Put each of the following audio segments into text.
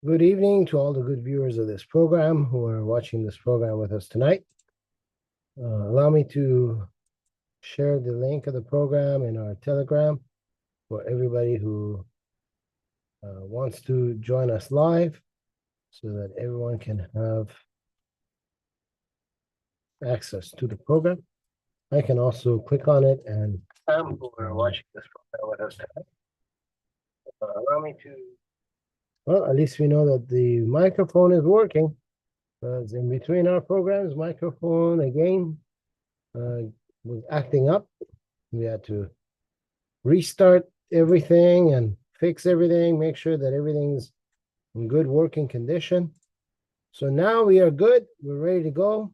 Good evening to all the good viewers of this program who are watching this program with us tonight. Allow me to share the link of the program in our Telegram for everybody who wants to join us live so that everyone can have access to the program. I can also click on it and who are watching this program with us tonight. Allow me to, well, at least we know that the microphone is working. Because in between our programs, microphone again was acting up. We had to restart everything and fix everything, make sure that everything's in good working condition. So now we are good. We're ready to go.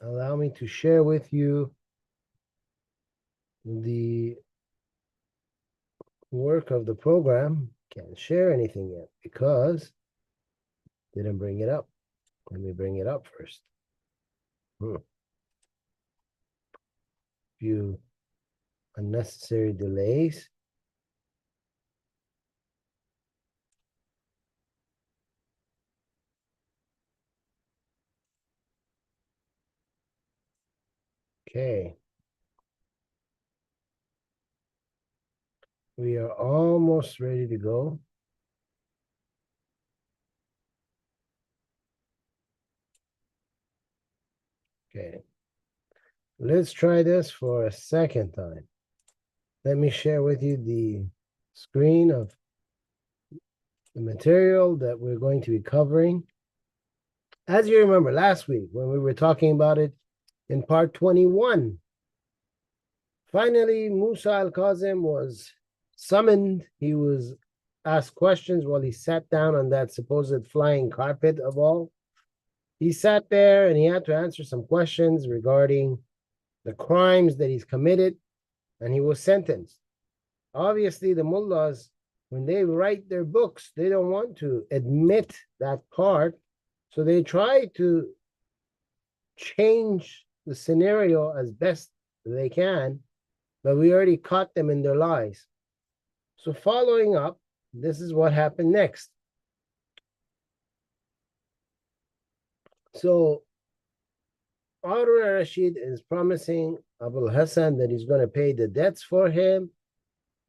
Allow me to share with you the work of the program. Can't share anything yet because didn't bring it up. Let me bring it up first. Few unnecessary delays. Okay. We are almost ready to go. Okay. Let's try this for a second time. Let me share with you the screen of the material that we're going to be covering. As you remember last week when we were talking about it in part 21, finally Musa al-Kazim was summoned. He was asked questions while he sat down on that supposed flying carpet of all. He sat there and he had to answer some questions regarding the crimes that he's committed, and he was sentenced. Obviously, the mullahs, when they write their books, they don't want to admit that part, so they try to change the scenario as best they can, but we already caught them in their lies. So following up, this is what happened next. So Harun al-Rashid is promising Abul Hassan that he's going to pay the debts for him.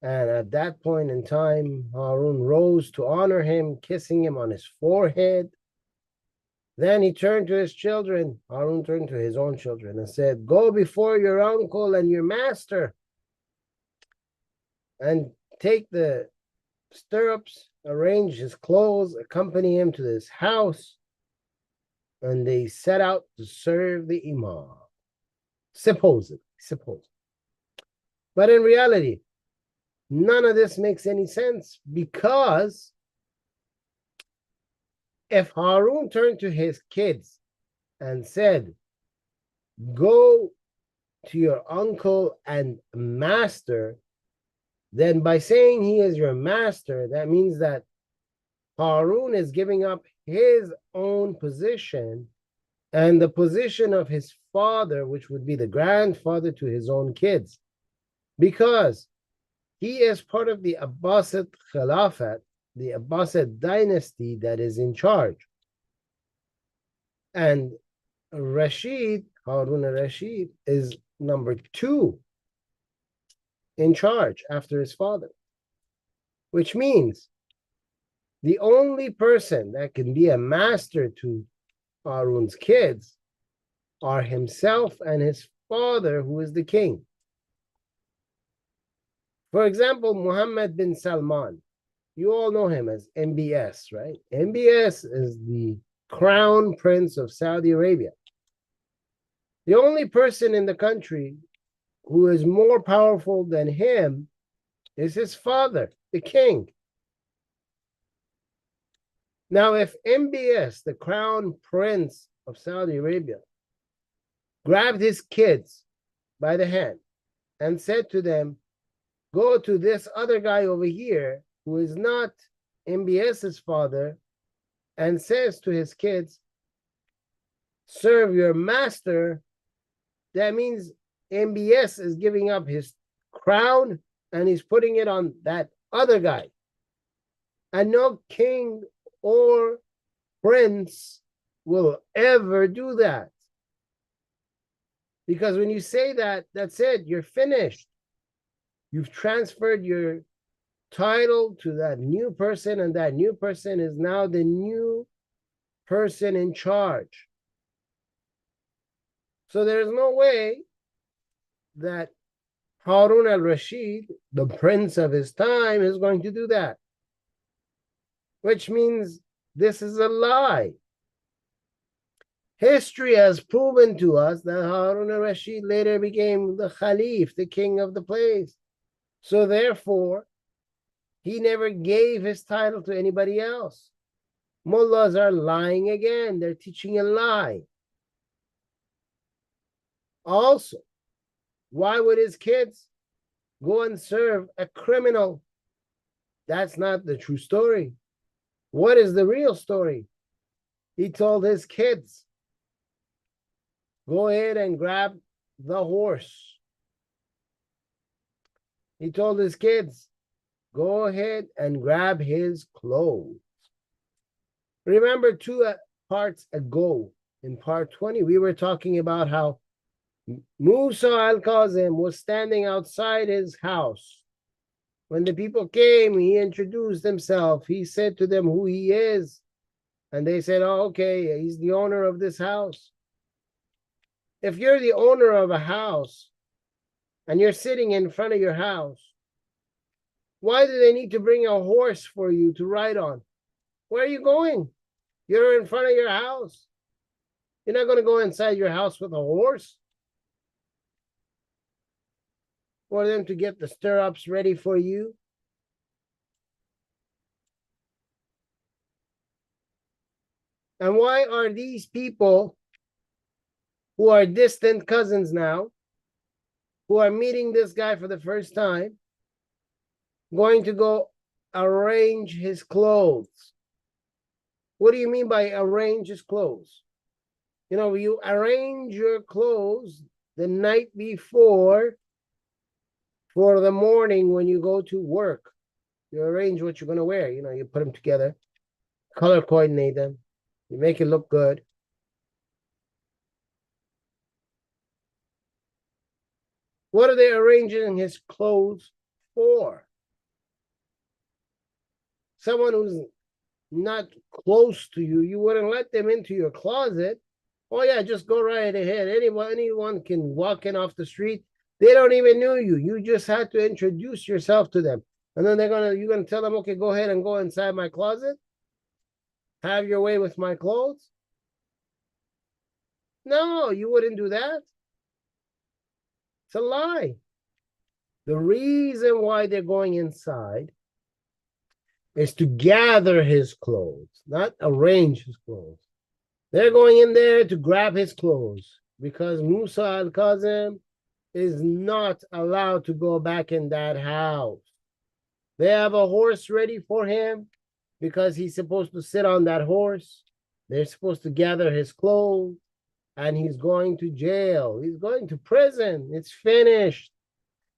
And at that point in time, Harun rose to honor him, kissing him on his forehead. Then he turned to his children. Harun turned to his own children and said, "Go before your uncle and your master and take the stirrups, arrange his clothes, accompany him to this house." And they set out to serve the Imam. Supposedly. But in reality, none of this makes any sense, because if Harun turned to his kids and said, "Go to your uncle and master," then by saying he is your master, that means that Harun is giving up his own position and the position of his father, which would be the grandfather to his own kids, because he is part of the Abbasid Khilafat, the Abbasid dynasty that is in charge. And Rashid, Harun al-Rashid, is number 2 in charge after his father, which means the only person that can be a master to Harun's kids are himself and his father, who is the king. For example, Muhammad bin Salman, you all know him as MBS, right? MBS is the crown prince of Saudi Arabia. The only person in the country who is more powerful than him is his father, the king. Now, if MBS, the crown prince of Saudi Arabia, grabbed his kids by the hand and said to them, "Go to this other guy over here who is not MBS's father," and says to his kids, "Serve your master," that means MBS is giving up his crown and he's putting it on that other guy. And no king or prince will ever do that. Because when you say that, that's it, you're finished. You've transferred your title to that new person, and that new person is now the new person in charge. So there's no way that Harun al-Rashid, the prince of his time, is going to do that. Which means this is a lie. History has proven to us that Harun al-Rashid later became the Khalif, the king of the place. So therefore, he never gave his title to anybody else. Mullahs are lying again. They're teaching a lie. Also, why would his kids go and serve a criminal? That's not the true story. What is the real story? He told his kids, go ahead and grab the horse. He told his kids, go ahead and grab his clothes. Remember 2 parts ago, in part 20, we were talking about how Musa al-Kazim was standing outside his house. When the people came, he introduced himself. He said to them who he is. And they said, oh, okay, he's the owner of this house. If you're the owner of a house and you're sitting in front of your house, why do they need to bring a horse for you to ride on? Where are you going? You're in front of your house. You're not going to go inside your house with a horse. For them to get the stirrups ready for you. And why are these people who are distant cousins now, who are meeting this guy for the first time, going to go arrange his clothes? What do you mean by arrange his clothes? You know, you arrange your clothes the night before for the morning when you go to work. You arrange what you're going to wear. You know, you put them together, color coordinate them, you make it look good. What are they arranging his clothes for? Someone who's not close to you, you wouldn't let them into your closet. Oh yeah, just go right ahead. Anyone can walk in off the street. They don't even know you. You just had to introduce yourself to them. And then you're gonna tell them, okay, go ahead and go inside my closet. Have your way with my clothes. No, you wouldn't do that. It's a lie. The reason why they're going inside is to gather his clothes, not arrange his clothes. They're going in there to grab his clothes because Musa al-Kazim is not allowed to go back in that house. They have a horse ready for him because he's supposed to sit on that horse. They're supposed to gather his clothes, and he's going to jail. He's going to prison. It's finished.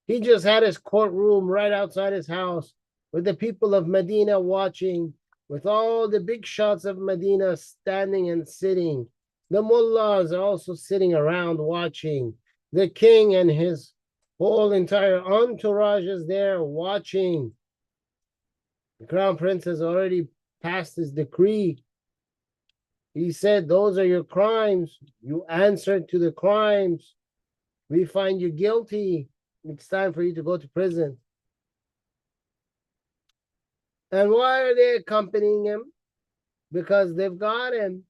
He just had his courtroom right outside his house with the people of Medina watching, with all the big shots of Medina standing and sitting. The mullahs are also sitting around watching. The king and his whole entire entourage is there watching. The crown prince has already passed his decree. He said, those are your crimes. You answered to the crimes. We find you guilty. It's time for you to go to prison. And why are they accompanying him? Because they've got him.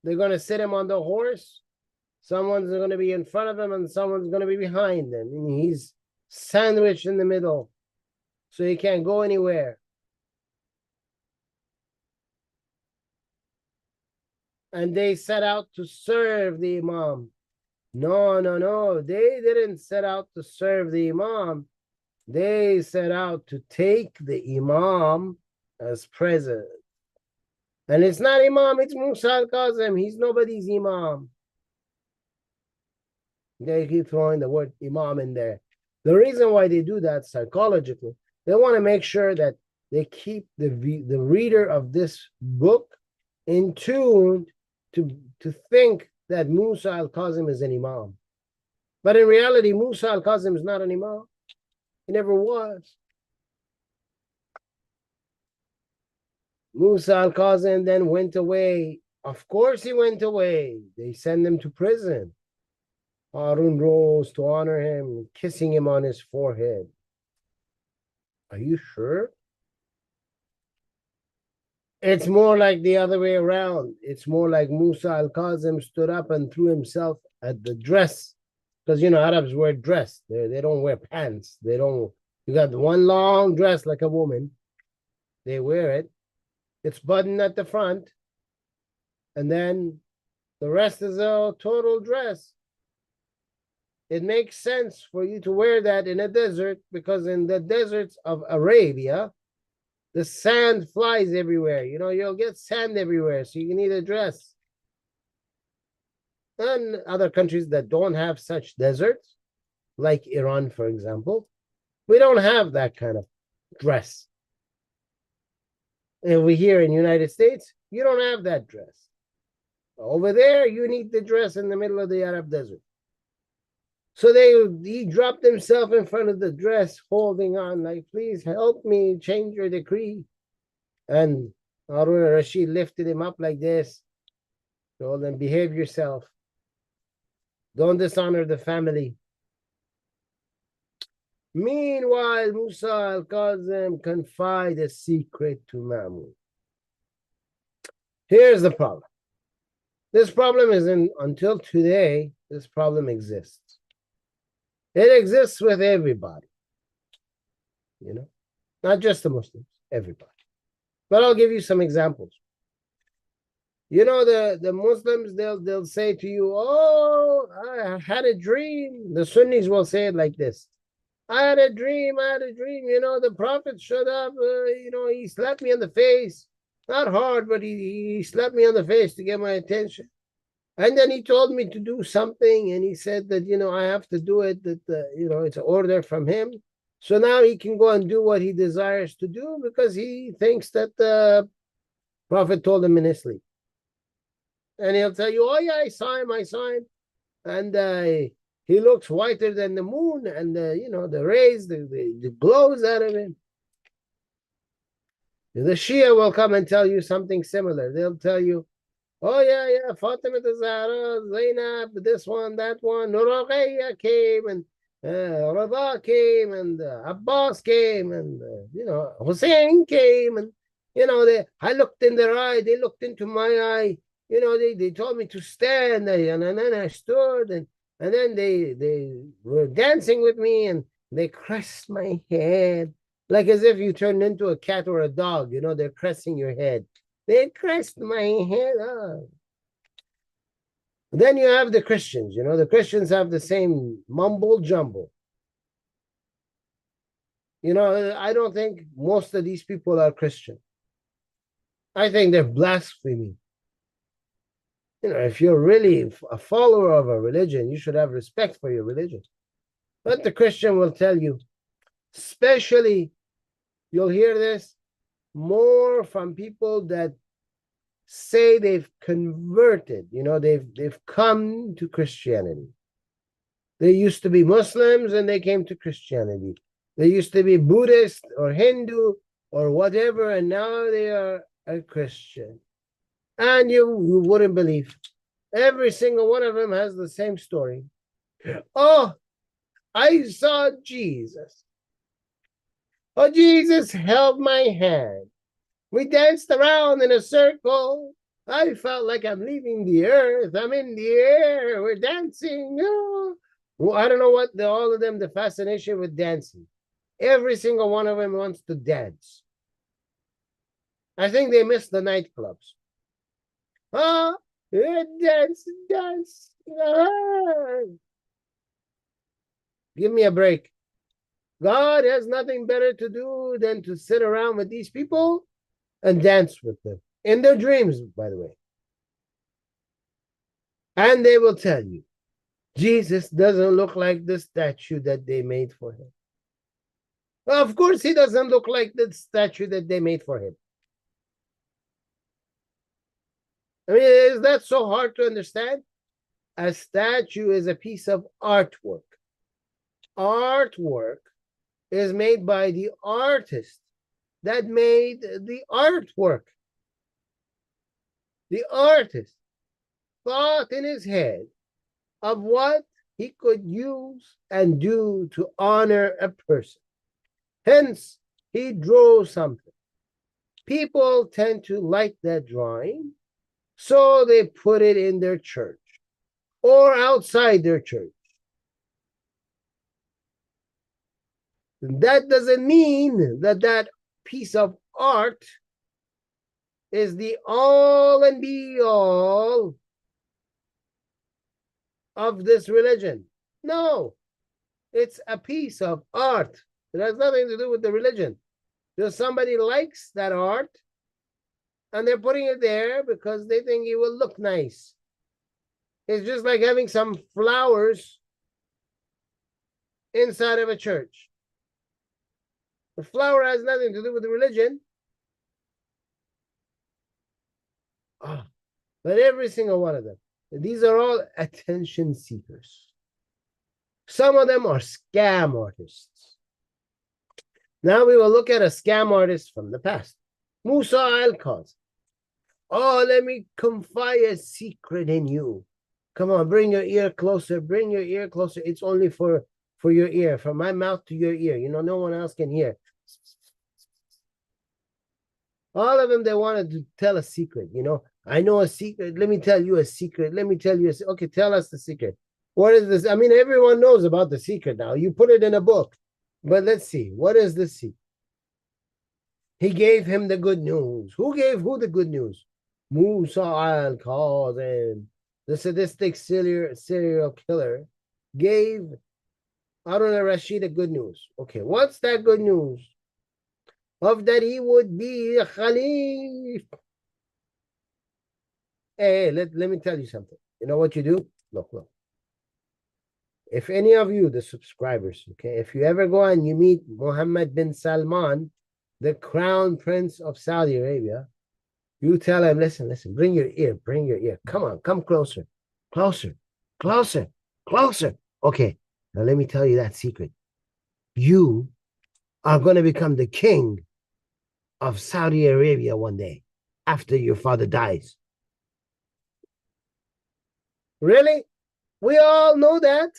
They're going to sit him on the horse. Someone's going to be in front of him and someone's going to be behind him. And he's sandwiched in the middle. So he can't go anywhere. And they set out to serve the Imam. No. They didn't set out to serve the Imam. They set out to take the Imam as president. And it's not Imam, it's Musa al-Kazim. He's nobody's Imam. They keep throwing the word Imam in there. The reason why they do that psychologically, they want to make sure that They keep the reader of this book in tune to think that Musa al-Kazim is an imam. But in reality, Musa al-Kazim is not an imam. He never was. Musa al-Kazim then went away. Of course he went away. They sent him to prison. Harun rose to honor him, kissing him on his forehead. Are you sure? It's more like the other way around. It's more like Musa al-Kazim stood up and threw himself at the dress. Because, you know, Arabs wear dress. They don't wear pants. They don't. You got one long dress like a woman. They wear it. It's buttoned at the front. And then the rest is a total dress. It makes sense for you to wear that in a desert, because in the deserts of Arabia, the sand flies everywhere. You know, you'll get sand everywhere, so you need a dress. And other countries that don't have such deserts, like Iran, for example, we don't have that kind of dress. And we here in the United States, you don't have that dress. Over there, you need the dress in the middle of the Arab desert. So he dropped himself in front of the dress, holding on, like, please help me change your decree. And Harun al-Rashid lifted him up like this, told him, behave yourself. Don't dishonor the family. Meanwhile, Musa al-Kazim confided a secret to Mahmud. Here's the problem. This problem isn't, until today, this problem exists. It exists with everybody, you know, not just the Muslims, everybody. But I'll give you some examples. You know, the Muslims, they'll say to you, oh, I had a dream. The Sunnis will say it like this. I had a dream, you know, the Prophet showed up, you know, he slapped me on the face. Not hard, but he slapped me on the face to get my attention. And then he told me to do something, and he said that, you know, I have to do it, that, you know, it's an order from him. So now he can go and do what he desires to do, because he thinks that the Prophet told him in his sleep. And he'll tell you, oh yeah, I saw him. And he looks whiter than the moon, and, you know, the rays, the glows out of him. The Shia will come and tell you something similar. They'll tell you, oh yeah, Fatima the Zahra, Zainab, this one, that one, Nuraqayya came, and Radha came, and Abbas came, and you know, Hussein came, and you know, I looked in their eye, they looked into my eye, you know, they told me to stand, and then I stood, and then they were dancing with me, and they caressed my head, like as if you turned into a cat or a dog, you know, they're caressing your head. They caressed my head up. Then you have the Christians, you know, the Christians have the same mumble jumble. You know, I don't think most of these people are Christian. I think they're blaspheming. You know, if you're really a follower of a religion, you should have respect for your religion. But the Christian will tell you, especially, you'll hear this more from people that say they've converted, you know, they've come to Christianity. They used to be Muslims and they came to Christianity. They used to be Buddhist or Hindu or whatever, and now they are a Christian. And you wouldn't believe, every single one of them has the same story. Oh, I saw Jesus. Oh, Jesus held my hand. We danced around in a circle. I felt like I'm leaving the earth. I'm in the air. We're dancing. Oh. Well, I don't know what all of them, the fascination with dancing. Every single one of them wants to dance. I think they miss the nightclubs. Oh, dance. Ah. Give me a break. God has nothing better to do than to sit around with these people and dance with them in their dreams, by the way. And they will tell you, Jesus doesn't look like the statue that they made for him. Of course, he doesn't look like the statue that they made for him. I mean, is that so hard to understand? A statue is a piece of artwork. Artwork is made by the artist that made the artwork. The artist thought in his head of what he could use and do to honor a person. Hence, he drew something. People tend to like that drawing, so they put it in their church or outside their church. That doesn't mean that that piece of art is the all and be all of this religion. No, it's a piece of art. It has nothing to do with the religion. Just somebody likes that art and they're putting it there because they think it will look nice. It's just like having some flowers inside of a church. The flower has nothing to do with the religion. But every single one of them, these are all attention seekers. Some of them are scam artists. Now we will look at a scam artist from the past. Musa al-Kazim. Oh, let me confide a secret in you. Come on, bring your ear closer. Bring your ear closer. It's only for your ear, from my mouth to your ear. You know, no one else can hear. All of them, they wanted to tell a secret. You know, I know a secret. Let me tell you a secret. Let me tell you a secret. Okay, tell us the secret. What is this? I mean, everyone knows about the secret now. You put it in a book. But let's see. What is the secret? He gave him the good news. Who gave who the good news? Musa al-Kazim, the sadistic serial killer, gave Harun al-Rashid the good news. Okay, what's that good news? Of that he would be a Khalif. Hey, let me tell you something. You know what you do? Look. If any of you, the subscribers, okay, if you ever go and you meet Mohammed bin Salman, the crown prince of Saudi Arabia, you tell him, listen, bring your ear. Come on, come closer. Okay, now let me tell you that secret. You are going to become the king of Saudi Arabia one day after your father dies. Really? We all know that.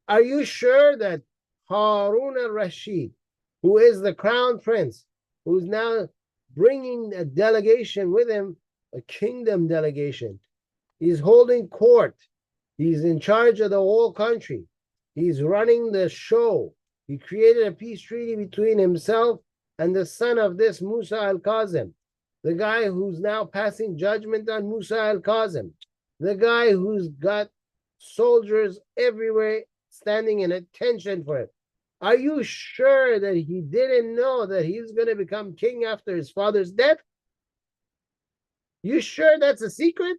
Are you sure that Harun al-Rashid, who is the crown prince, who's now bringing a delegation with him, a kingdom delegation, he's holding court, he's in charge of the whole country, he's running the show, he created a peace treaty between himself and the son of this Musa al-Kazim, the guy who's now passing judgment on Musa al-Kazim, the guy who's got soldiers everywhere standing in attention for it. Are you sure that he didn't know that he's going to become king after his father's death? You sure that's a secret?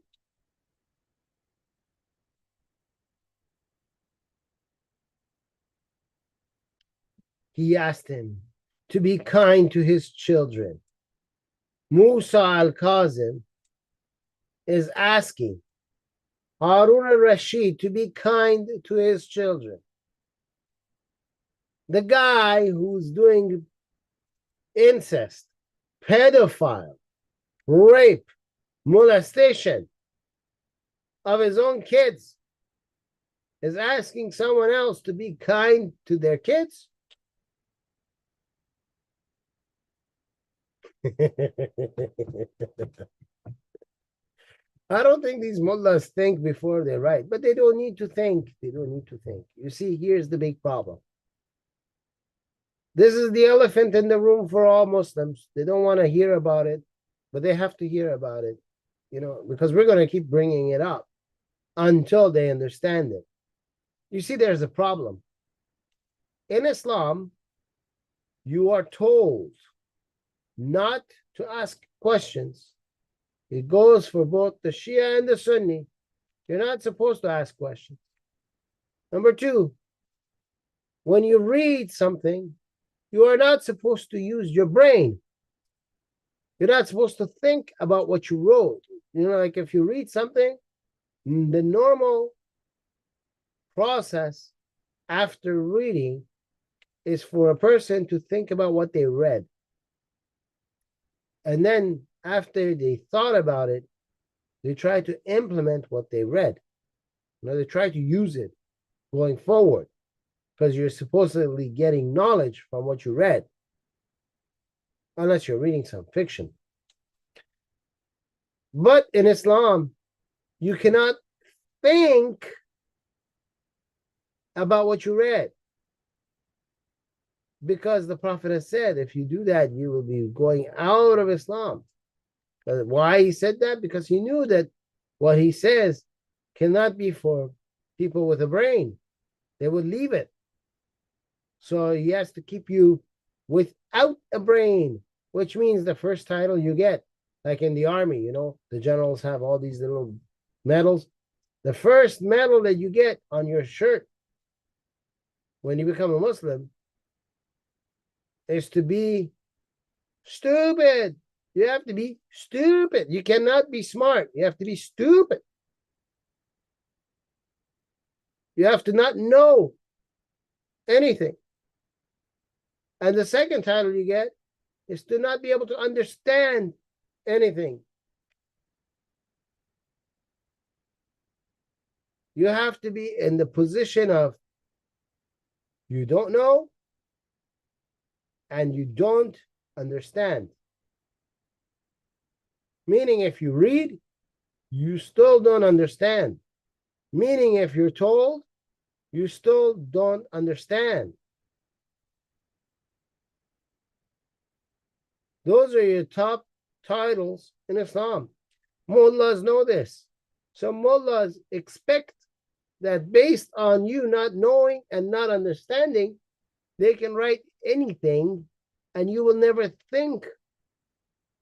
He asked him to be kind to his children. Musa al-Kazim is asking Harun al-Rashid to be kind to his children. The guy who's doing incest, pedophile, rape, molestation of his own kids is asking someone else to be kind to their kids? I don't think these mullahs think before they write, but they don't need to think. You see, here's the big problem. This is the elephant in the room for all Muslims. They don't want to hear about it, but they have to hear about it, you know, because we're going to keep bringing it up until they understand it. You see, there's a problem. In Islam, you are told not to ask questions. It goes for both the Shia and the Sunni. You're not supposed to ask questions. Number two, when you read something, you are not supposed to use your brain. You're not supposed to think about what you wrote. You know, like if you read something, the normal process after reading is for a person to think about what they read. And then after they thought about it, they try to implement what they read. You know, they try to use it going forward because you're supposedly getting knowledge from what you read, unless you're reading some fiction. But in Islam, you cannot think about what you read, because the Prophet has said, if you do that, you will be going out of Islam. Why he said that? Because he knew that what he says cannot be for people with a brain. They would leave it. So he has to keep you without a brain, which means the first title you get, like in the army, you know, the generals have all these little medals. The first medal that you get on your shirt when you become a Muslim is to be stupid. You have to be stupid. You cannot be smart. You have to be stupid. You have to not know anything. And the second title you get is to not be able to understand anything. You have to be in the position of you don't know and you don't understand. Meaning if you read, you still don't understand. Meaning if you're told, you still don't understand. Those are your top titles in Islam. Mullahs know this. So mullahs expect that based on you not knowing and not understanding, they can write anything and you will never think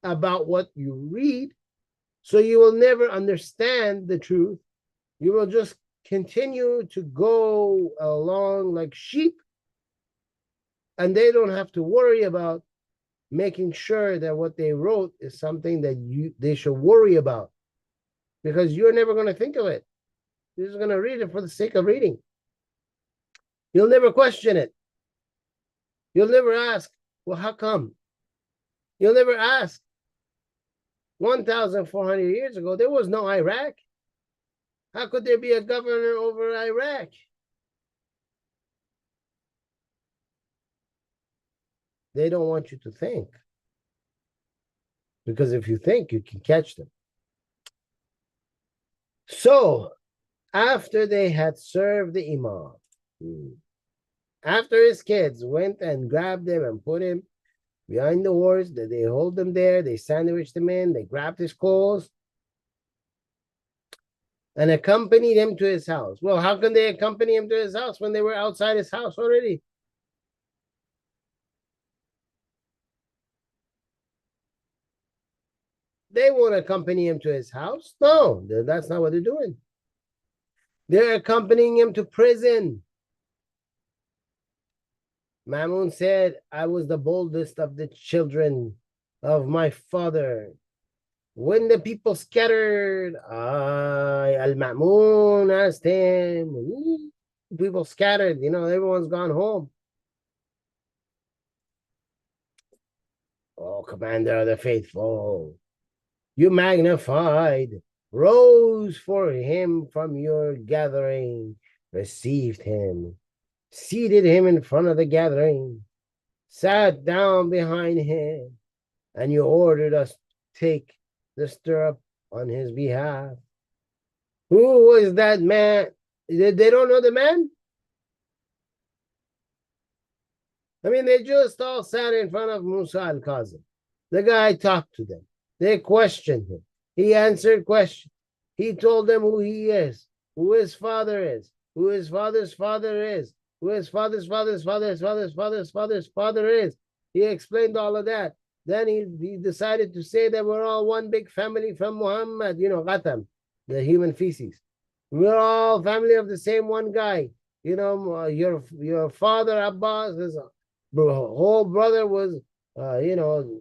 about what you read. So you will never understand the truth. You will just continue to go along like sheep, and they don't have to worry about making sure that what they wrote is something that they should worry about, because you're never going to think of it. You're just going to read it for the sake of reading. You'll never question it. You'll never ask, well, how come? You'll never ask. 1,400 years ago, there was no Iraq. How could there be a governor over Iraq? They don't want you to think. Because if you think, you can catch them. So, after they had served the Imam, after his kids went and grabbed him and put him behind the horse, they hold him there, they sandwiched him in, they grabbed his clothes, and accompanied him to his house. Well, how can they accompany him to his house when they were outside his house already? They won't accompany him to his house. No, that's not what they're doing. They're accompanying him to prison. Mamun said, I was the boldest of the children of my father. When the people scattered, Al-Ma'mun asked him, people scattered, you know, everyone's gone home. Oh, Commander of the Faithful, you magnified, rose for him from your gathering, received him, seated him in front of the gathering, sat down behind him, and you ordered us to take the stirrup on his behalf. Who was that man? They don't know the man? I mean, they just all sat in front of Musa al-Kazim. The guy talked to them. They questioned him. He answered questions. He told them who he is, who his father is, who his father's father is, who his father's father's father's father's father's father's father is. He explained all of that. Then he decided to say that we're all one big family from Muhammad, you know, Ghatam, the human feces. We're all family of the same one guy. you know, your father Abbas, his whole brother was, you know,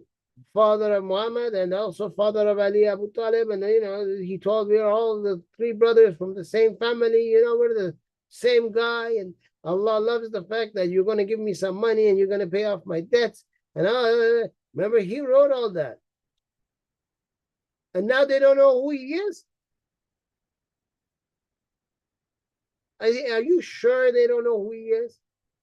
father of Muhammad and also father of Ali Abu Talib. And, you know, he told we are all the three brothers from the same family, you know, we're the same guy. And Allah loves the fact that you're going to give me some money and you're going to pay off my debts. And remember, he wrote all that. And now they don't know who he is. Are you sure they don't know who he is?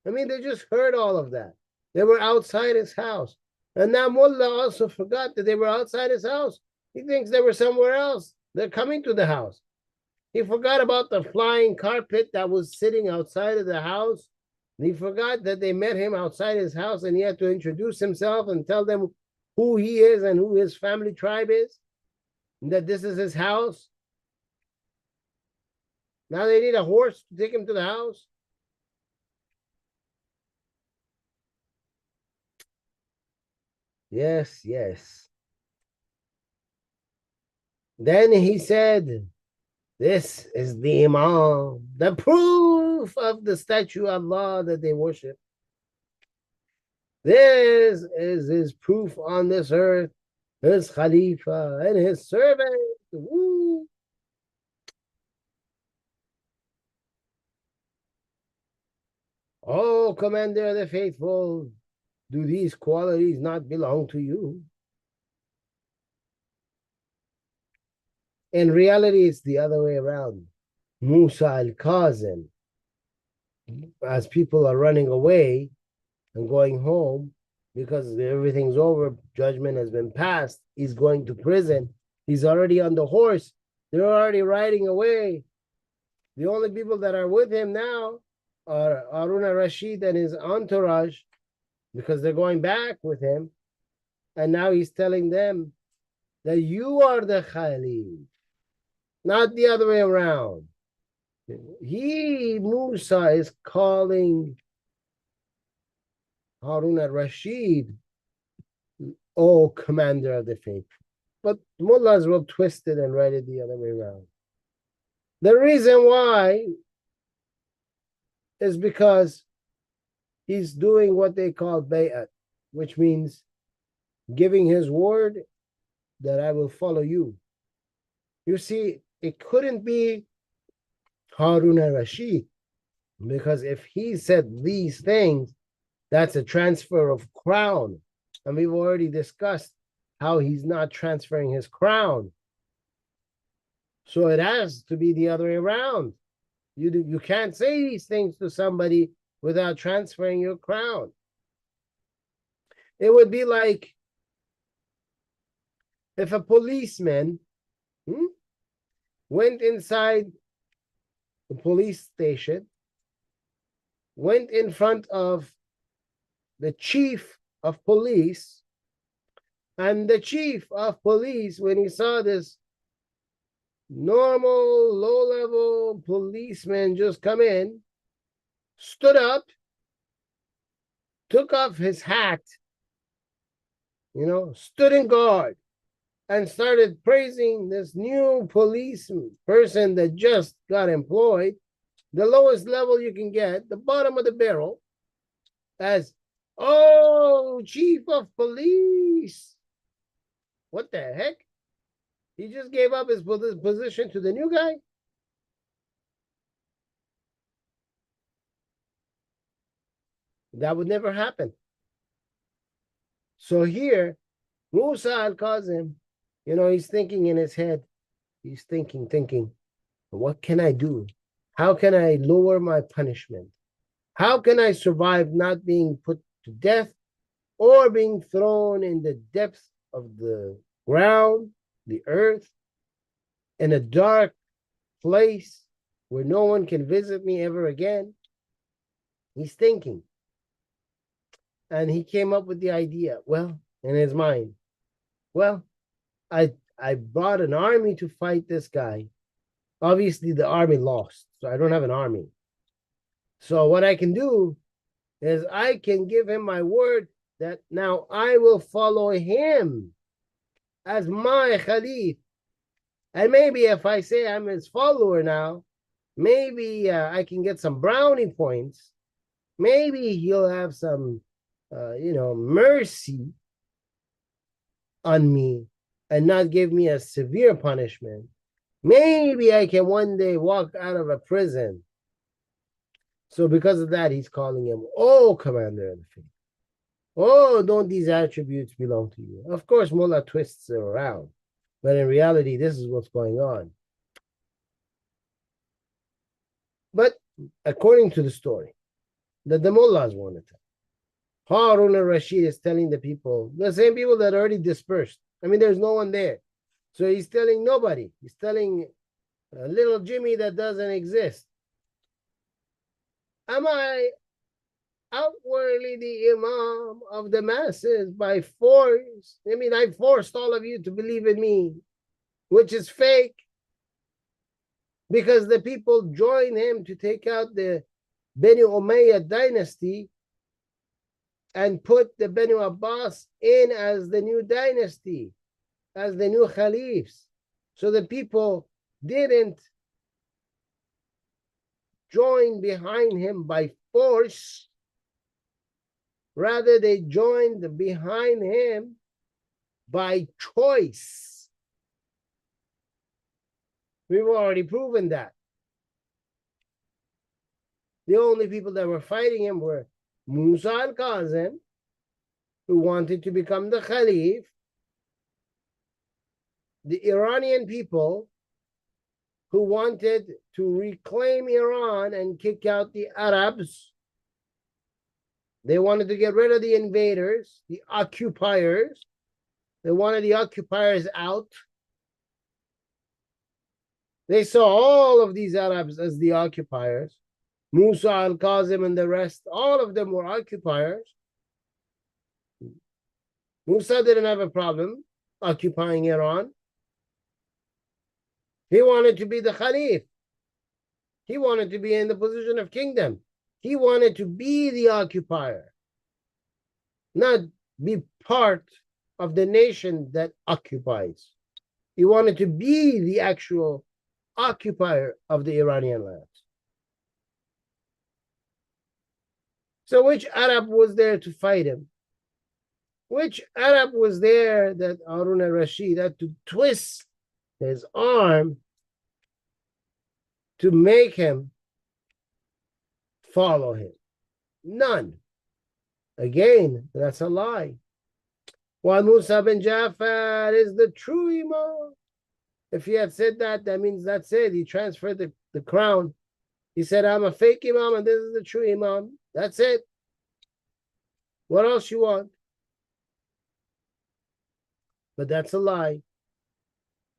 I mean, they just heard all of that. They were outside his house. And now Mullah also forgot that they were outside his house. He thinks they were somewhere else. They're coming to the house. He forgot about the flying carpet that was sitting outside of the house. And he forgot that they met him outside his house and he had to introduce himself and tell them who he is and who his family tribe is. And that this is his house. Now they need a horse to take him to the house. Yes, yes. Then he said, this is the Imam, the proof of the statue of Allah that they worship. This is his proof on this earth, his Khalifa and his servant. Woo. Oh, Commander of the Faithful, do these qualities not belong to you? In reality, it's the other way around. Musa al-Kazim, as people are running away and going home because everything's over, judgment has been passed, he's going to prison, he's already on the horse, they're already riding away. The only people that are with him now are Harun al-Rashid and his entourage because they're going back with him. And now he's telling them that you are the Khalif, not the other way around. Musa, is calling Harun al-Rashid, oh, commander of the faith. But mullahs will twist it and write it the other way around. The reason why is because he's doing what they call bay'at, which means giving his word that I will follow you. You see, it couldn't be Harun al-Rashid, because if he said these things, that's a transfer of crown. And we've already discussed how he's not transferring his crown. So it has to be the other way around. You can't say these things to somebody without transferring your crown. It would be like if a policeman went inside the police station, went in front of the chief of police, and the chief of police, when he saw this normal, low-level policeman just come in, stood up, took off his hat, stood in guard, and started praising this new police person that just got employed, the lowest level you can get, the bottom of the barrel, as, oh, chief of police. What the heck? He just gave up his position to the new guy? That would never happen. So here, Musa al-Kazim, he's thinking in his head. He's thinking, what can I do? How can I lower my punishment? How can I survive not being put to death or being thrown in the depths of the ground, the earth, in a dark place where no one can visit me ever again? He's thinking. And he came up with the idea, in his mind, I brought an army to fight this guy. Obviously, the army lost, so I don't have an army. So what I can do is I can give him my word that now I will follow him as my Khalif. And maybe if I say I'm his follower now, Maybe I can get some brownie points. Maybe he'll have some, mercy on me and not give me a severe punishment. Maybe I can one day walk out of a prison. So because of that, he's calling him, oh, commander of the faith. Oh, don't these attributes belong to you? Of course, Mullah twists it around. But in reality, this is what's going on. But according to the story that the mullahs want to tell, Harun al-Rashid is telling the people, the same people that already dispersed. I mean, there's no one there. So he's telling nobody. He's telling little Jimmy that doesn't exist. Am I outwardly the imam of the masses by force? I mean, I forced all of you to believe in me, which is fake, because the people joined him to take out the Bani Umayyad dynasty and put the Banu Abbas in as the new dynasty, as the new caliphs. So the people didn't join behind him by force. Rather, they joined behind him by choice. We've already proven that. The only people that were fighting him were Musa al-Kazim, who wanted to become the Khalif, the Iranian people who wanted to reclaim Iran and kick out the Arabs. They wanted to get rid of the invaders, the occupiers. They wanted the occupiers out. They saw all of these Arabs as the occupiers. Musa al-Kazim and the rest, all of them were occupiers. Musa didn't have a problem occupying Iran. He wanted to be the Khalif. He wanted to be in the position of kingdom. He wanted to be the occupier, not be part of the nation that occupies. He wanted to be the actual occupier of the Iranian lands. So which Arab was there to fight him? Which Arab was there that Harun al-Rashid had to twist his arm to make him follow him? None. Again, that's a lie. While Musa bin Jafar is the true Imam. If he had said that, that means that's it. He transferred the crown. He said, I'm a fake Imam and this is the true Imam. That's it. What else you want? But that's a lie.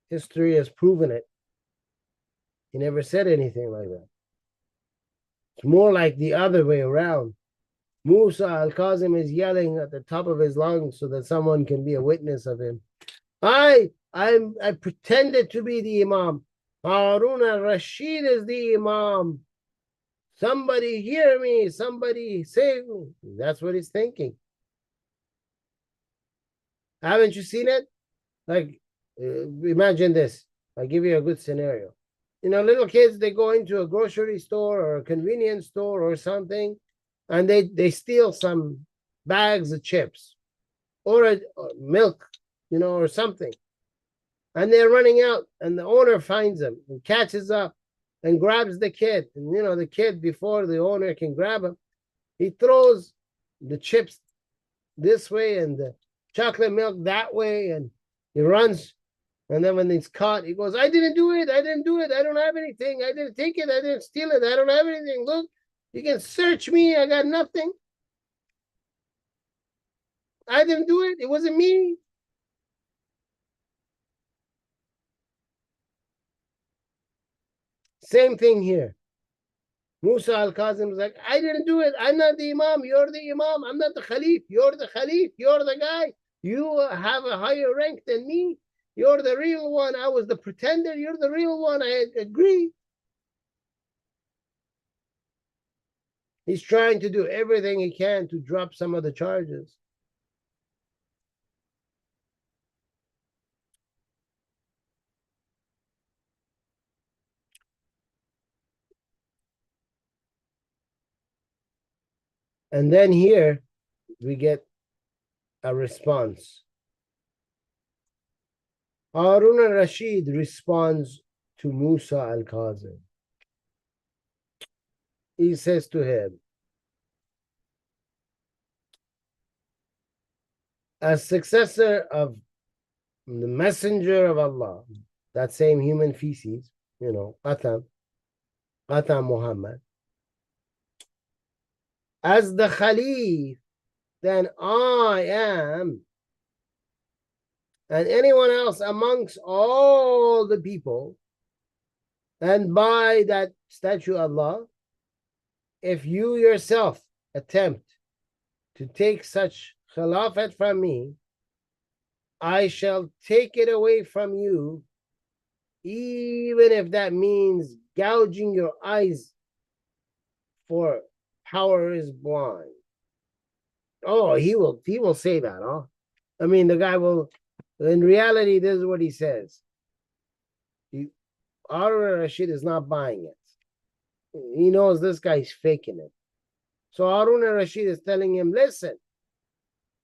History has proven it. He never said anything like that. It's more like the other way around. Musa al-Kazim is yelling at the top of his lungs so that someone can be a witness of him. I pretended to be the Imam. Harun al-Rashid is the Imam. Somebody hear me. Somebody save me. That's what he's thinking. Haven't you seen it? Like, imagine this. I'll give you a good scenario. You know, little kids, they go into a grocery store or a convenience store or something, and they steal some bags of chips or milk, you know, or something. And they're running out, and the owner finds them and catches up and grabs the kid. And, you know, the kid, before the owner can grab him, he throws the chips this way and the chocolate milk that way, and he runs. And then when he's caught, he goes, I didn't do it. I didn't do it. I don't have anything. I didn't take it. I didn't steal it. I don't have anything. Look, you can search me. I got nothing. I didn't do it. It wasn't me. Same thing here. Musa al-Kazim is like, I didn't do it. I'm not the Imam. You're the Imam. I'm not the Khalif. You're the Khalif. You're the guy. You have a higher rank than me. You're the real one. I was the pretender. You're the real one. I agree. He's trying to do everything he can to drop some of the charges. And then here we get a response. Harun al-Rashid responds to Musa al-Kazim. He says to him, as successor of the messenger of Allah, that same human feces, Qatam Muhammad, as the Khalif, then I am, and anyone else amongst all the people, and by that statue of Allah, if you yourself attempt to take such khilafat from me, I shall take it away from you, even if that means gouging your eyes, for power is blind. Oh, he will say that, huh? I mean, the guy will, in reality, this is what he says. Harun al-Rashid is not buying it. He knows this guy's faking it. So Harun al-Rashid is telling him, listen.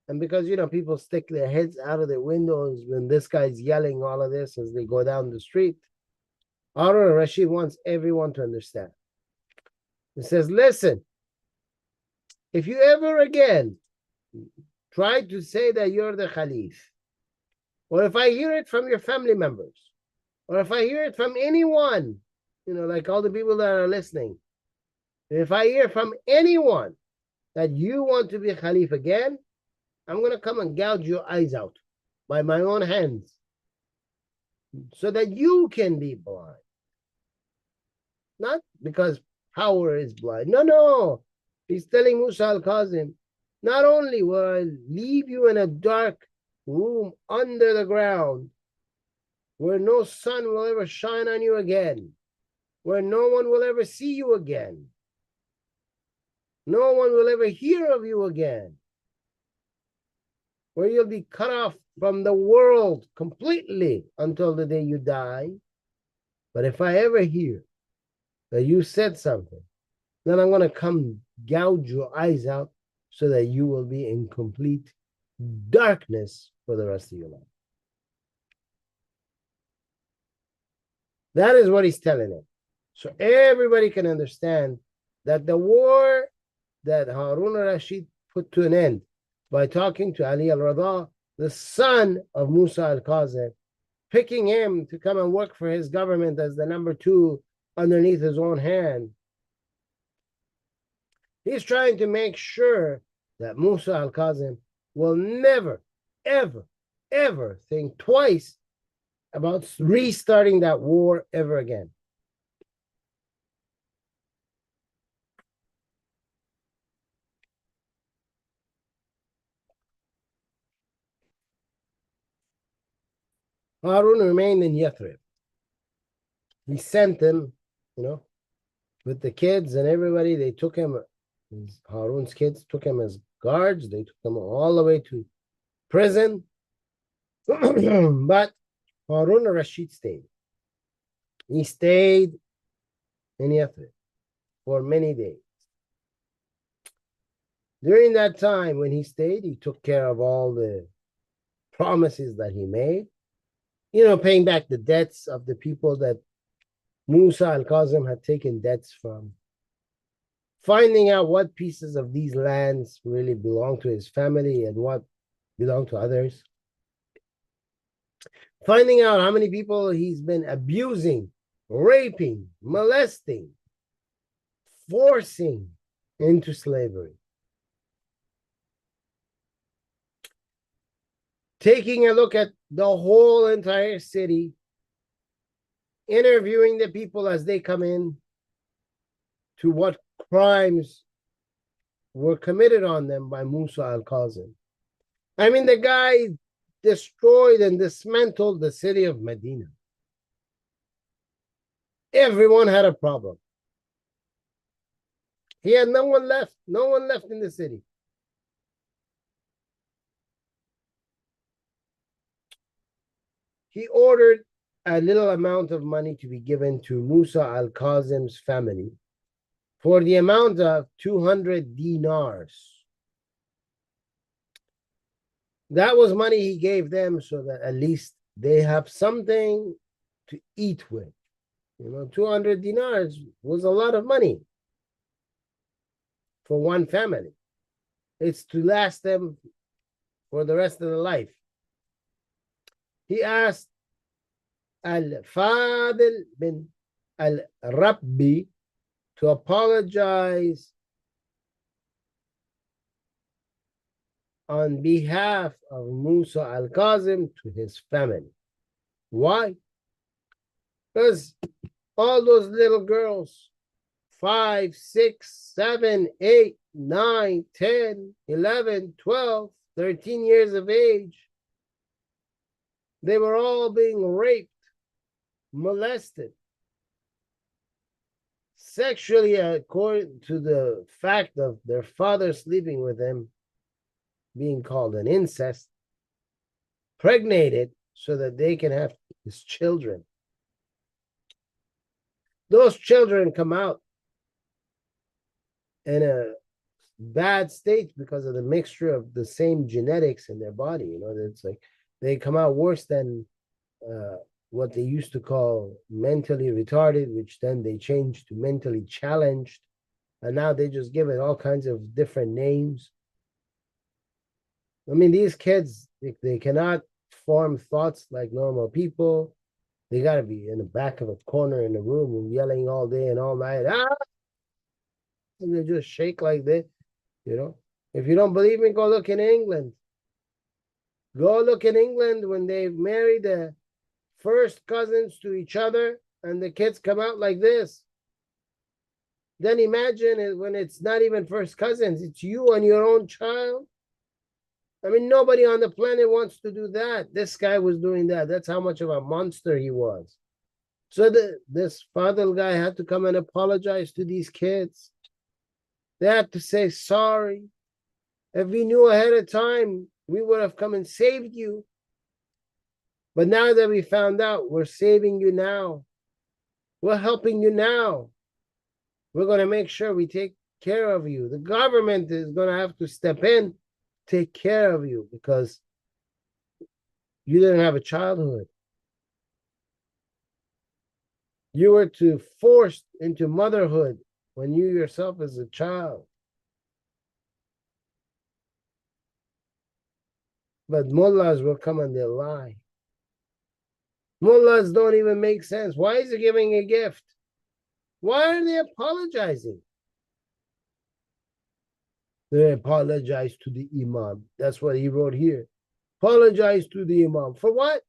And because, people stick their heads out of their windows when this guy's yelling all of this as they go down the street, Harun al-Rashid wants everyone to understand. He says, listen, if you ever again try to say that you're the Khalif, or if I hear it from your family members, or if I hear it from anyone, like all the people that are listening, if I hear from anyone that you want to be Khalif again, I'm going to come and gouge your eyes out by my own hands so that you can be blind. Not because power is blind. No. He's telling Musa al-Kazim, not only will I leave you in a dark room under the ground where no sun will ever shine on you again, where no one will ever see you again, no one will ever hear of you again, where you'll be cut off from the world completely until the day you die. But if I ever hear that you said something, then I'm going to come gouge your eyes out so that you will be in complete darkness for the rest of your life. That is what he's telling him. So everybody can understand that the war that Harun al-Rashid put to an end by talking to Ali al-Rada, the son of Musa al-Kazim, picking him to come and work for his government as the number 2 underneath his own hand. He's trying to make sure that Musa al-Kazim will never, ever, ever think twice about restarting that war ever again. Harun remained in Yathrib. He sent him, with the kids and everybody. They took him, Harun's kids took him as guards. They took him all the way to prison. But Harun al-Rashid stayed. He stayed in Yathrib for many days. During that time when he stayed, he took care of all the promises that he made, paying back the debts of the people that Musa al-Kazim had taken debts from, finding out what pieces of these lands really belong to his family and what belong to others, finding out how many people he's been abusing, raping, molesting, forcing into slavery. Taking a look at the whole entire city, interviewing the people as they come in to what crimes were committed on them by Musa al-Kazim. I mean, the guy destroyed and dismantled the city of Medina. Everyone had a problem. He had no one left in the city. He ordered a little amount of money to be given to Musa al-Kazim's family for the amount of 200 dinars. That was money he gave them so that at least they have something to eat with. 200 dinars was a lot of money for one family. It's to last them for the rest of their life. He asked Al-Fadil bin Al-Rabbi to apologize on behalf of Musa al-Kazim to his family. Why? Because all those little girls, 5, 6, 7, 8, 9, 10, 11, 12, 13 years of age, they were all being raped, molested, sexually, according to the fact of their father sleeping with them, being called an incest, pregnated so that they can have his children. Those children come out in a bad state because of the mixture of the same genetics in their body. It's like they come out worse than what they used to call mentally retarded, which then they changed to mentally challenged. And now they just give it all kinds of different names. I mean, these kids, they cannot form thoughts like normal people. They got to be in the back of a corner in the room and yelling all day and all night. And they just shake like this, If you don't believe me, go look in England. Go look in England when they've married the first cousins to each other and the kids come out like this. Then imagine it when it's not even first cousins, it's you and your own child. I mean, nobody on the planet wants to do that. This guy was doing that. That's how much of a monster he was. So this father guy had to come and apologize to these kids. They had to say sorry. If we knew ahead of time, we would have come and saved you. But now that we found out, we're saving you now. We're helping you now. We're going to make sure we take care of you. The government is going to have to step in, take care of you because you didn't have a childhood. You were forced into motherhood when you yourself as a child. But mullahs will come and they'll lie. Mullahs don't even make sense. Why is he giving a gift? Why are they apologizing? They apologize to the imam. That's what he wrote here. Apologize to the imam. For what?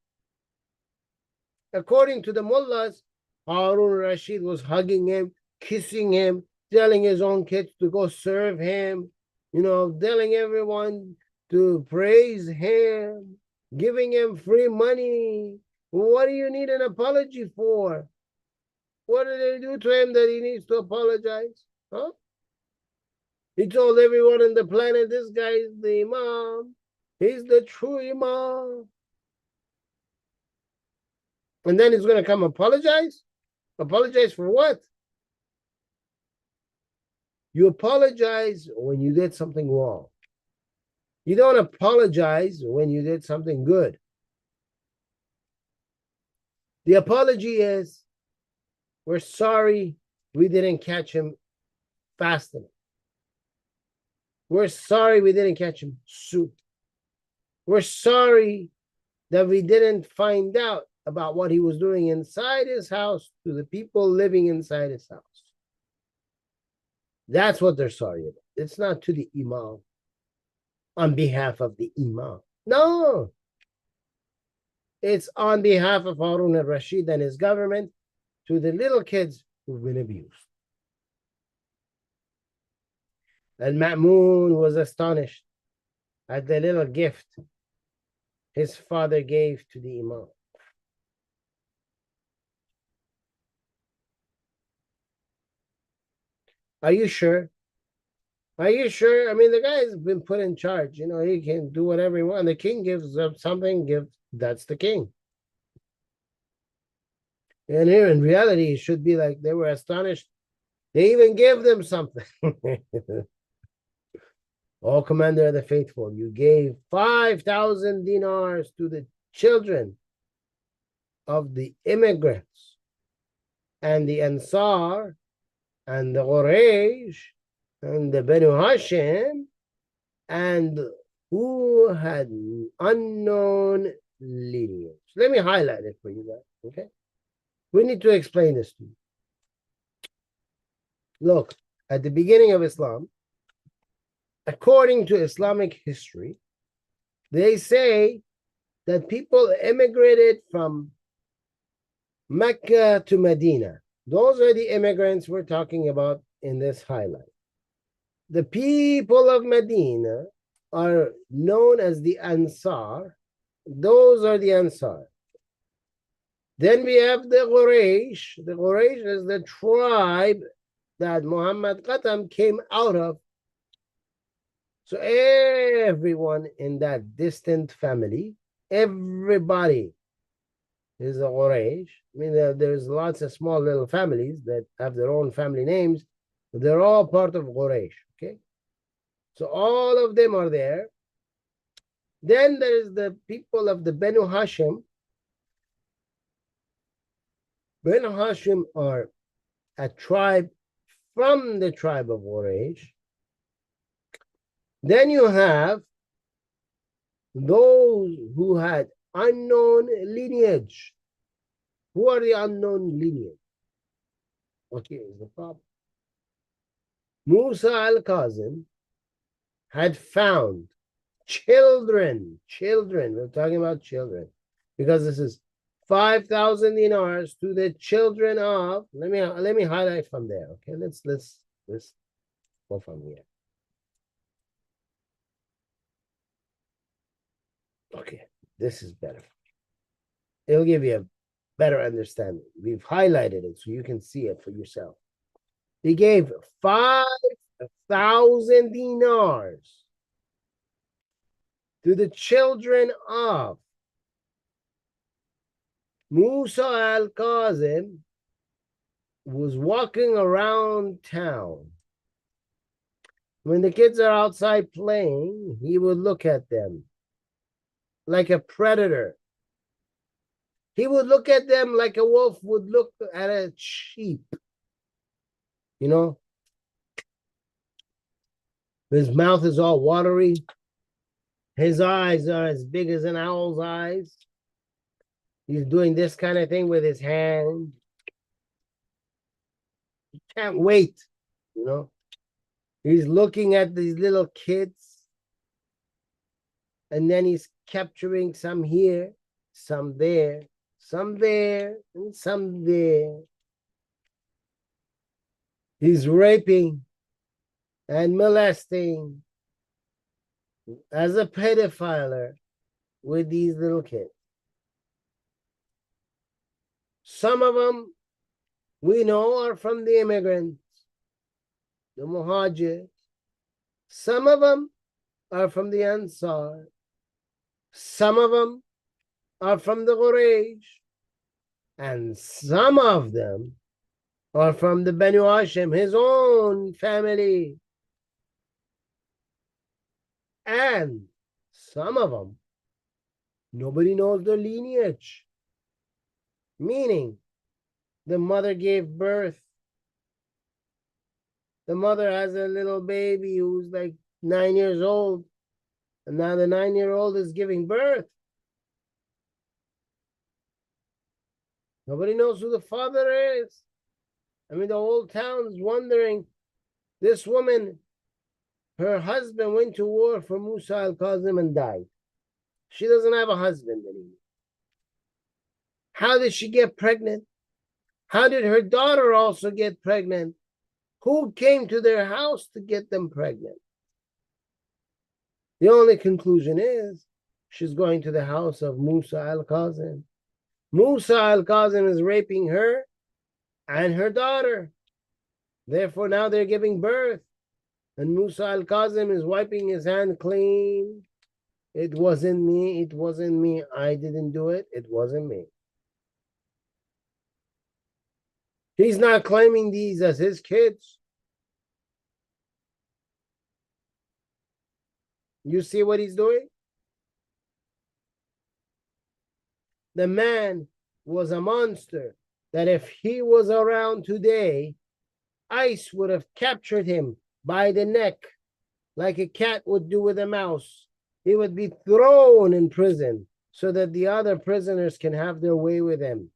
According to the mullahs, Harun Rashid was hugging him, kissing him, telling his own kids to go serve him, telling everyone to praise him, giving him free money. What do you need an apology for? What did they do to him that he needs to apologize? Huh? He told everyone on the planet, this guy is the imam. He's the true imam. And then he's going to come apologize? Apologize for what? You apologize when you did something wrong. You don't apologize when you did something good. The apology is, we're sorry we didn't catch him fast enough. We're sorry we didn't catch him soon. We're sorry that we didn't find out about what he was doing inside his house to the people living inside his house. That's what they're sorry about. It's not to the imam on behalf of the imam. No. It's on behalf of Harun al-Rashid and his government to the little kids who've been abused. Al-Ma'mun was astonished at the little gift his father gave to the imam. Are you sure? Are you sure? I mean, the guy's been put in charge. He can do whatever he wants. The king gives up something, that's the king. And here in reality, it should be like they were astonished They even gave them something. O Commander of the Faithful, you gave 5,000 dinars to the children of the immigrants and the Ansar and the Quraysh and the Banu Hashim and who had unknown lineage. Let me highlight it for you guys, okay? We need to explain this to you. Look, at the beginning of Islam, according to Islamic history, they say that people immigrated from Mecca to Medina. Those are the immigrants we're talking about in this highlight. The people of Medina are known as the Ansar. Those are the Ansar. Then we have the Quraysh. The Quraysh is the tribe that Muhammad Qatam came out of. So everyone in that distant family, everybody is a Quraysh. I mean, there's lots of small little families that have their own family names, but they're all part of Quraysh, okay? So all of them are there. Then there's the people of the Banu Hashim. Banu Hashim are a tribe from the tribe of Quraysh. Then you have those who had unknown lineage. Who are the unknown lineage? Okay, is the problem. Musa al-Kazim had found children. We're talking about children. Because this is 5,000 dinars to the children of, let me highlight from there. Okay, let's go from here. Okay, this is better. It'll give you a better understanding. We've highlighted it so you can see it for yourself. He gave 5,000 dinars to the children of Musa al-Kazim, was walking around town. When the kids are outside playing, he would look at them like a predator. He would look at them like a wolf would look at a sheep. You know? His mouth is all watery. His eyes are as big as an owl's eyes. He's doing this kind of thing with his hand. He can't wait, you know? He's looking at these little kids. And then he's capturing some here, some there, and some there. He's raping and molesting as a pedophile with these little kids. Some of them we know are from the immigrants, the Muhajirs. Some of them are from the Ansar. Some of them are from the Quraysh. And some of them are from the Banu Hashim, his own family. And some of them, nobody knows their lineage. Meaning, the mother gave birth. The mother has a little baby who's like 9 years old. And now the 9-year-old is giving birth. Nobody knows who the father is. I mean, the whole town's wondering. This woman, her husband went to war for Musa al-Kazim and died. She doesn't have a husband anymore. How did she get pregnant? How did her daughter also get pregnant? Who came to their house to get them pregnant? The only conclusion is she's going to the house of Musa al-Kazim. Musa al-Kazim is raping her and her daughter. Therefore, now they're giving birth. And Musa al-Kazim is wiping his hand clean. It wasn't me. It wasn't me. I didn't do it. It wasn't me. He's not claiming these as his kids. You see what he's doing? The man was a monster that if he was around today, ICE would have captured him by the neck like a cat would do with a mouse. He would be thrown in prison so that the other prisoners can have their way with him.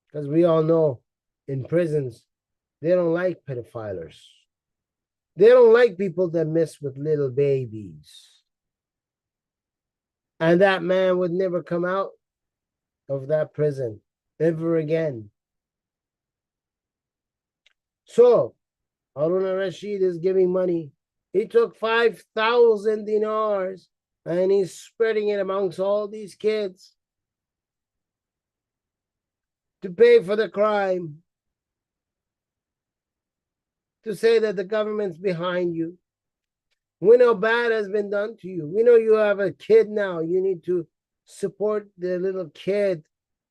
Because we all know in prisons, they don't like pedophiles. They don't like people that mess with little babies. And that man would never come out of that prison ever again. So, Harun al-Rashid is giving money. He took 5,000 dinars and he's spreading it amongst all these kids to pay for the crime, to say that the government's behind you. We know bad has been done to you. We know you have a kid now. You need to support the little kid.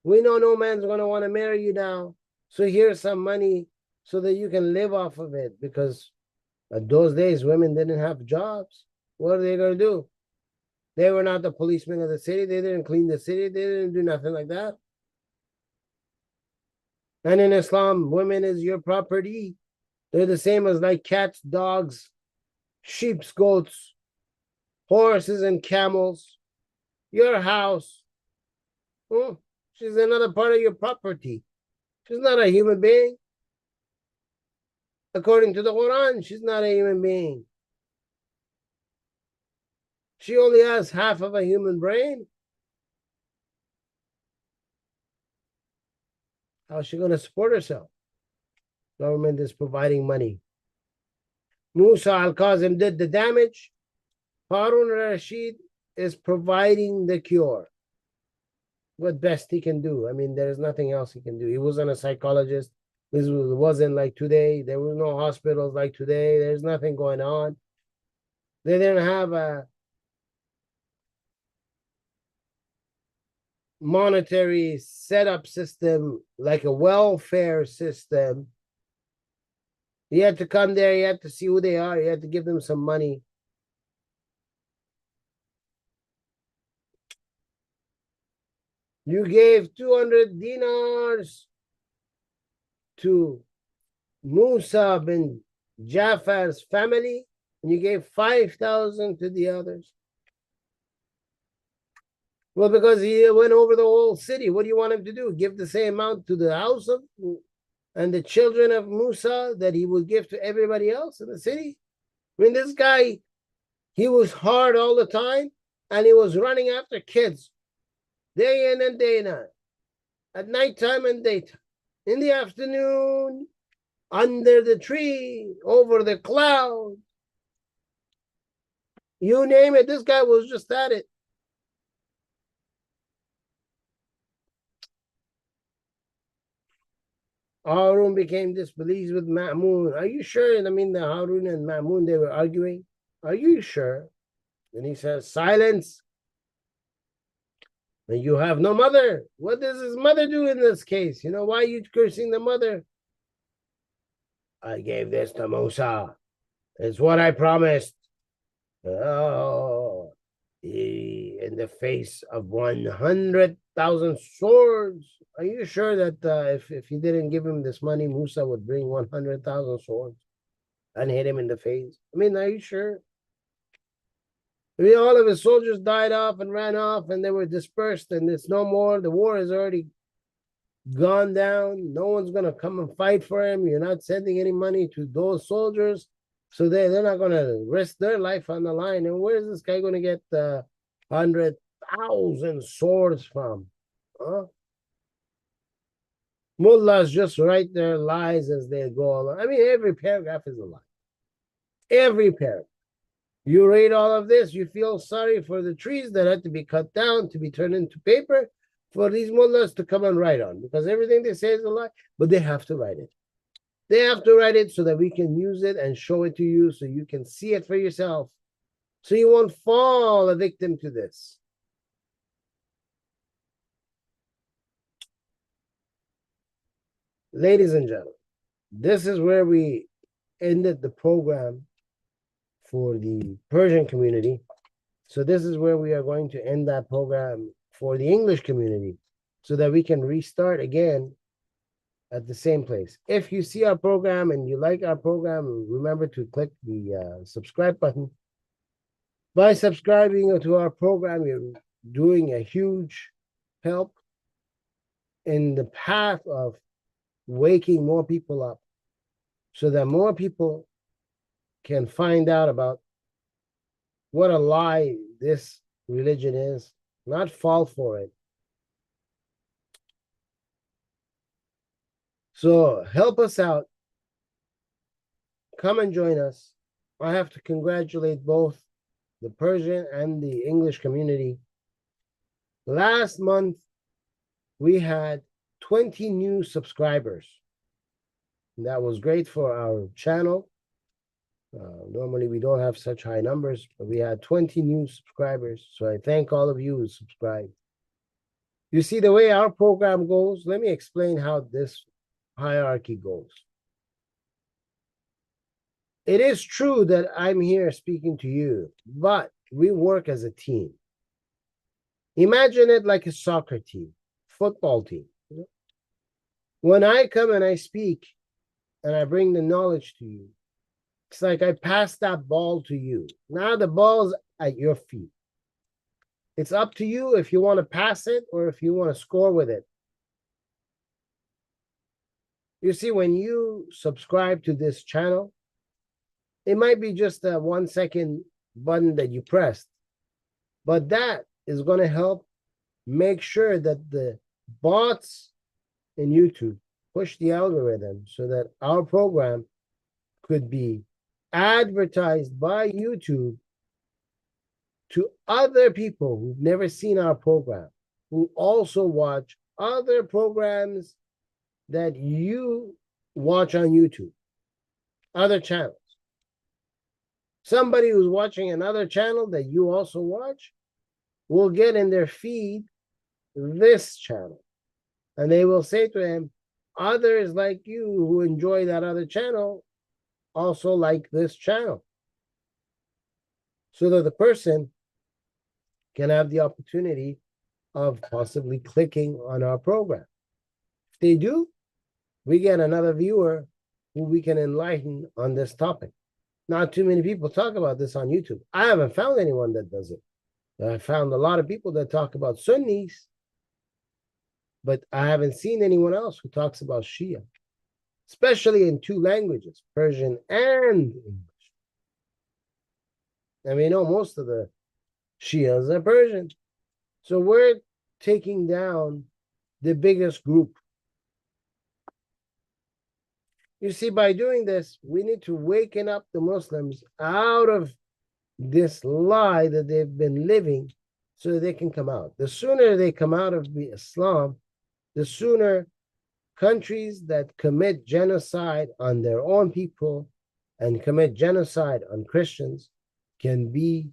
We know no man's going to want to marry you now. So here's some money so that you can live off of it. Because at those days, women didn't have jobs. What are they going to do? They were not the policemen of the city. They didn't clean the city. They didn't do nothing like that. And in Islam, women is your property. They're the same as like cats, dogs, sheep, goats, horses, and camels. Your house. Oh, she's another part of your property. She's not a human being. According to the Quran, she's not a human being. She only has half of a human brain. How is she going to support herself? Government is providing money. Musa al-Kazim did the damage. Harun al-Rashid is providing the cure. What best he can do. I mean, there's nothing else he can do. He wasn't a psychologist. This wasn't like today. There were no hospitals like today. There's nothing going on. They didn't have a monetary setup system like a welfare system. You had to come there. You had to see who they are. You had to give them some money. You gave 200 dinars to Musa bin Jafar's family, and you gave 5,000 to the others. Well, because he went over the whole city. What do you want him to do? Give the same amount to the house of and the children of Musa that he would give to everybody else in the city? I mean, this guy, he was hard all the time, and he was running after kids day in and day out, at nighttime and daytime, in the afternoon, under the tree, over the cloud. You name it, this guy was just at it. Harun became displeased with Ma'mun. Are you sure? I mean, the Harun and Ma'mun, they were arguing. Are you sure? Then he says, silence. And you have no mother. What does his mother do in this case? You know, why are you cursing the mother? I gave this to Musa. It's what I promised. Oh, in the face of 100,000 swords. Are you sure that if he didn't give him this money, Musa would bring 100,000 swords and hit him in the face? I mean, are you sure? I mean, all of his soldiers died off and ran off and they were dispersed and it's no more. The war is already gone down. No one's going to come and fight for him. You're not sending any money to those soldiers. So they're not going to risk their life on the line. And where's this guy going to get 100,000 swords from? Huh? Mullahs just write their lies as they go along. I mean, every paragraph is a lie. Every paragraph. You read all of this, you feel sorry for the trees that had to be cut down to be turned into paper for these mullahs to come and write on, because everything they say is a lie, but they have to write it. They have to write it so that we can use it and show it to you so you can see it for yourself, so you won't fall a victim to this. ladies and gentlemen, this is where we ended the program for the Persian community. So this is where we are going to end that program for the English community so that we can restart again at the same place. If you see our program and you like our program, remember to click the subscribe button. By subscribing to our program, you're doing a huge help in the path of waking more people up so that more people can find out about what a lie this religion is, not fall for it. So help us out. Come and join us. I have to congratulate both the Persian and the English community. Last month, we had 20 new subscribers. That was great for our channel. Normally, we don't have such high numbers, but we had 20 new subscribers. So I thank all of you who subscribed. You see the way our program goes? Let me explain how this hierarchy goes. It is true that I'm here speaking to you, but we work as a team. Imagine it like a soccer team, football team. When I come and I speak and I bring the knowledge to you, it's like I pass that ball to you. Now the ball's at your feet. It's up to you if you want to pass it or if you want to score with it. You see, when you subscribe to this channel, it might be just a 1 second button that you pressed, but that is going to help make sure that the bots in YouTube push the algorithm so that our program could be advertised by YouTube to other people who've never seen our program, who also watch other programs that you watch on YouTube, other channels. Somebody who's watching another channel that you also watch will get in their feed this channel. And they will say to him, others like you who enjoy that other channel also like this channel. So that the person can have the opportunity of possibly clicking on our program. If they do, we get another viewer who we can enlighten on this topic. Not too many people talk about this on YouTube. I haven't found anyone that does it. I found a lot of people that talk about Sunnis, but I haven't seen anyone else who talks about Shia, especially in two languages, Persian and English. And we know most of the Shias are Persian. So we're taking down the biggest group. You see, by doing this, we need to waken up the Muslims out of this lie that they've been living so that they can come out. The sooner they come out of the Islam, the sooner countries that commit genocide on their own people and commit genocide on Christians can be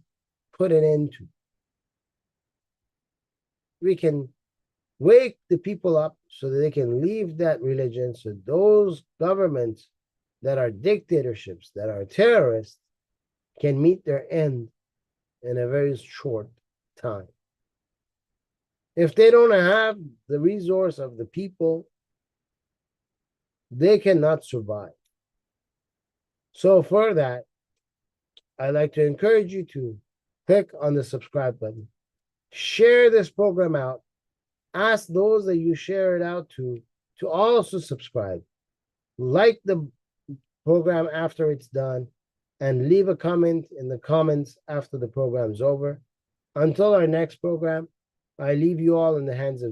put an end to. We can wake the people up so that they can leave that religion, so those governments that are dictatorships, that are terrorists, can meet their end in a very short time. If they don't have the resource of the people, they cannot survive. So for that, I'd like to encourage you to click on the subscribe button, share this program out, ask those that you share it out to also subscribe, like the program after it's done, and leave a comment in the comments after the program's over. Until our next program, I leave you all in the hands of Jesus.